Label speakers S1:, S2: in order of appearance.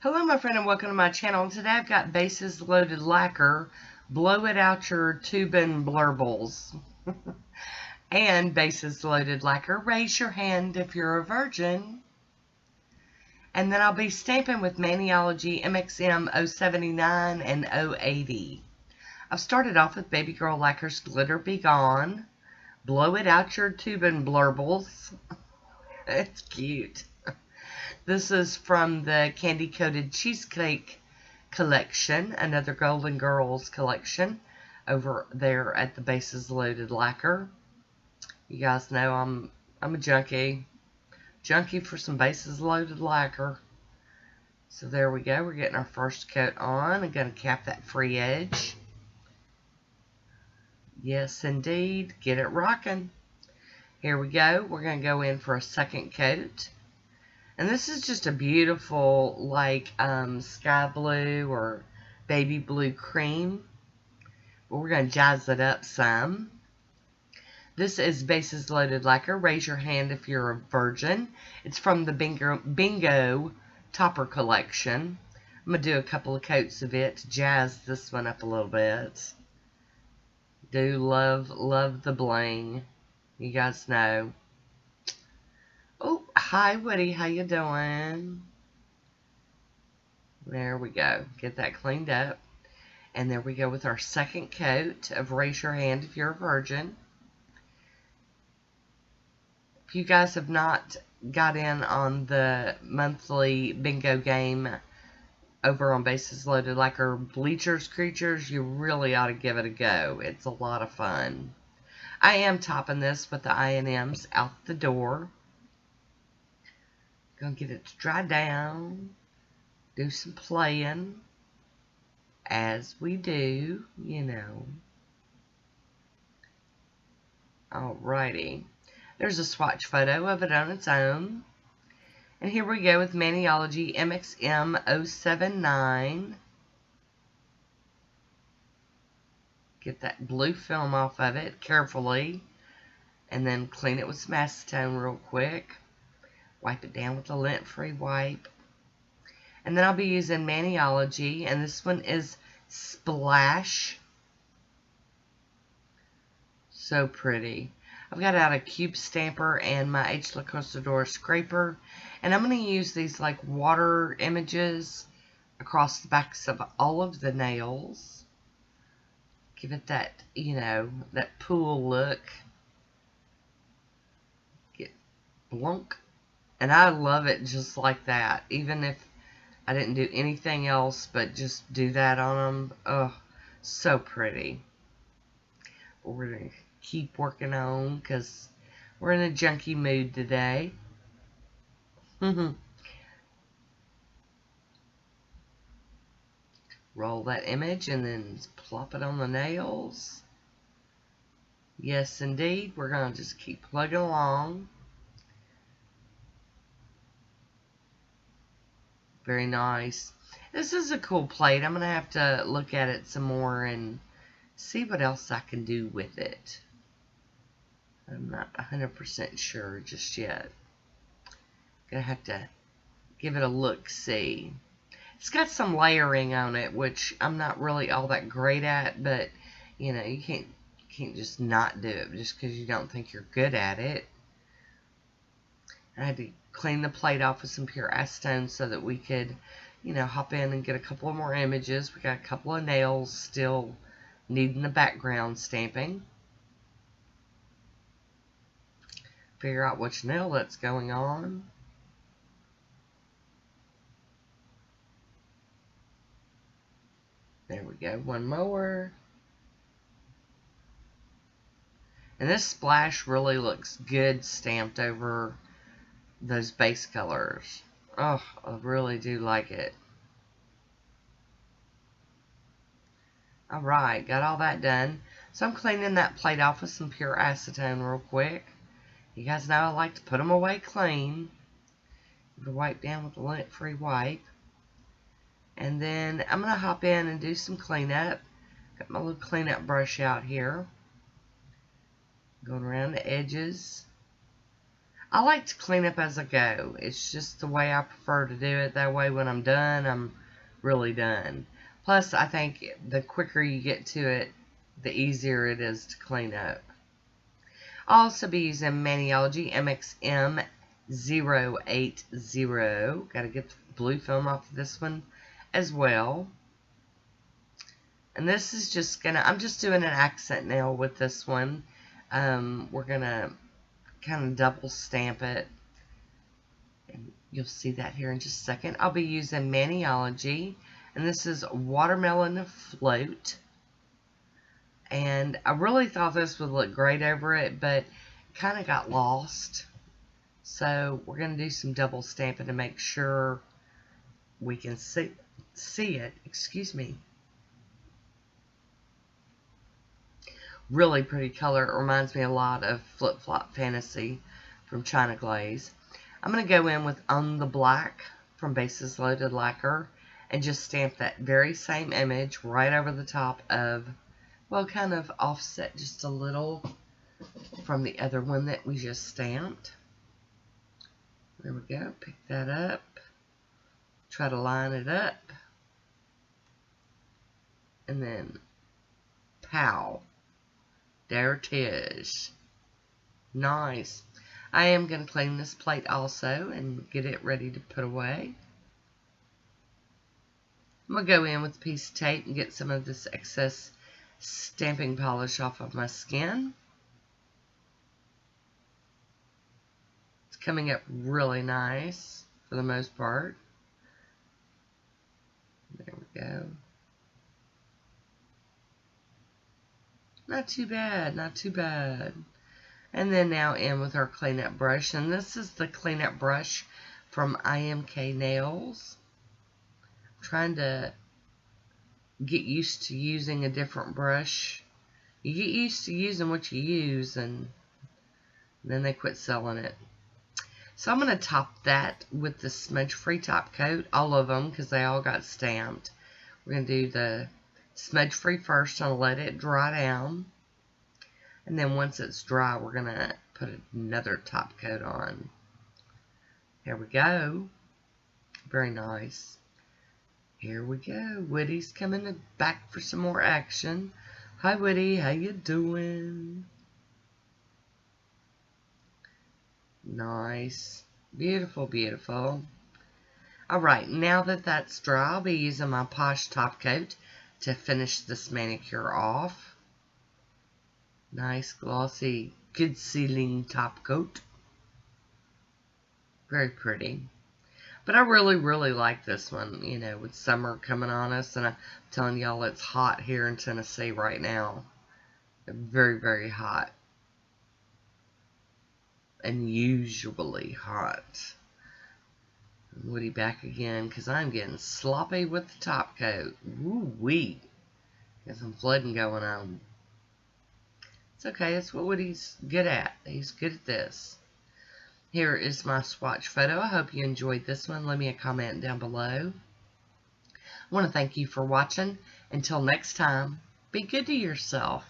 S1: Hello my friend and welcome to my channel. Today I've got bases loaded lacquer, blow it out your Tubenburbles. And bases loaded lacquer, raise your hand if you're a virgin. And then I'll be stamping with Maniology MXM 079 and 080. I've started off with Baby Girl Lacquer's Glitter Be Gone, blow it out your Tubenburbles. It's cute. This is from the Candy Coated Cheesecake collection, another Golden Girls collection over there at the Bases Loaded Lacquer. You guys know I'm a junkie for some Bases Loaded Lacquer. So there we go. We're getting our first coat on. I'm going to cap that free edge. Yes, indeed. Get it rocking. Here we go. We're going to go in for a second coat. And this is just a beautiful, like, sky blue or baby blue cream. But we're going to jazz it up some. This is Bases Loaded Lacquer. Raise your hand if you're a virgin. It's from the Bingo Topper collection. I'm going to do a couple of coats of it to jazz this one up a little bit. Do love the bling. You guys know. Oh, hi Woody, how you doing? There we go. Get that cleaned up. And there we go with our second coat of Raise Your Hand if you're a virgin. If you guys have not got in on the monthly bingo game over on Bases Loaded Lacquer Bleachers Creatures, you really ought to give it a go. It's a lot of fun. I am topping this with the I&Ms out the door. Gonna get it to dry down, do some playing, as we do, you know. Alrighty. There's a swatch photo of it on its own. And here we go with Maniology MXM 079. Get that blue film off of it carefully. And then clean it with some acetone real quick. Wipe it down with a lint-free wipe. And then I'll be using Maniology, and this one is Splash. So pretty. I've got out a cube stamper and my H. La Constador scraper, and I'm going to use these like water images across the backs of all of the nails. Give it that, you know, that pool look. Get blunk. And I love it just like that. Even if I didn't do anything else but just do that on them. Oh, so pretty. But we're going to keep working on because we're in a junky mood today. Roll that image and then plop it on the nails. Yes, indeed. We're going to just keep plugging along. Very nice. This is a cool plate. I'm going to have to look at it some more and see what else I can do with it. I'm not 100% sure just yet. Going to have to give it a look-see. It's got some layering on it, which I'm not really all that great at, but, you know, you can't just not do it just because you don't think you're good at it. I had to clean the plate off with some pure acetone so that we could, you know, hop in and get a couple of more images. We got a couple of nails still needing the background stamping. Figure out which nail that's going on. There we go. One more. And this splash really looks good stamped over those base colors. Oh, I really do like it. Alright, got all that done. So I'm cleaning that plate off with some pure acetone real quick. You guys know I like to put them away clean. Give it a wipe down with a lint-free wipe. And then I'm going to hop in and do some cleanup. Got my little cleanup brush out here. Going around the edges. I like to clean up as I go. It's just the way I prefer to do it. That way when I'm done, I'm really done. Plus, I think the quicker you get to it, the easier it is to clean up. I'll also be using Maniology MXM080. Got to get the blue film off of this one as well. And this is just gonna, I'm just doing an accent nail with this one. We're gonna kind of double stamp it. And you'll see that here in just a second. I'll be using Maniology. And this is Watermelon Float. And I really thought this would look great over it, but it kind of got lost. So we're going to do some double stamping to make sure we can see it. Excuse me. Really pretty color. It reminds me a lot of Flip Flop Fantasy from China Glaze. I'm going to go in with On the Black from Bases Loaded Lacquer and just stamp that very same image right over the top of, well, kind of offset just a little from the other one that we just stamped. There we go. Pick that up. Try to line it up. And then, pow. There it is. Nice. I am going to clean this plate also and get it ready to put away. I'm going to go in with a piece of tape and get some of this excess stamping polish off of my skin. It's coming up really nice for the most part. There we go. Not too bad, not too bad. And then now in with our cleanup brush. And this is the cleanup brush from IMK Nails. I'm trying to get used to using a different brush. You get used to using what you use, and then they quit selling it. So I'm going to top that with the Smudge Free top coat, all of them, because they all got stamped. We're going to do the Smudge Free first and let it dry down. And then once it's dry, we're going to put another top coat on. There we go. Very nice. Here we go. Woody's coming back for some more action. Hi, Woody. How you doing? Nice. Beautiful, beautiful. Alright, now that that's dry, I'll be using my Poshe top coat to finish this manicure off. Nice, glossy, good sealing top coat. Very pretty. But I really, really like this one, you know, with summer coming on us. And I'm telling y'all it's hot here in Tennessee right now. Very, very hot. Unusually hot. Woody back again because I'm getting sloppy with the top coat. Woo-wee. Got some flooding going on. It's okay. It's what Woody's good at. He's good at this. Here is my swatch photo. I hope you enjoyed this one. Leave me a comment down below. I want to thank you for watching. Until next time, be good to yourself.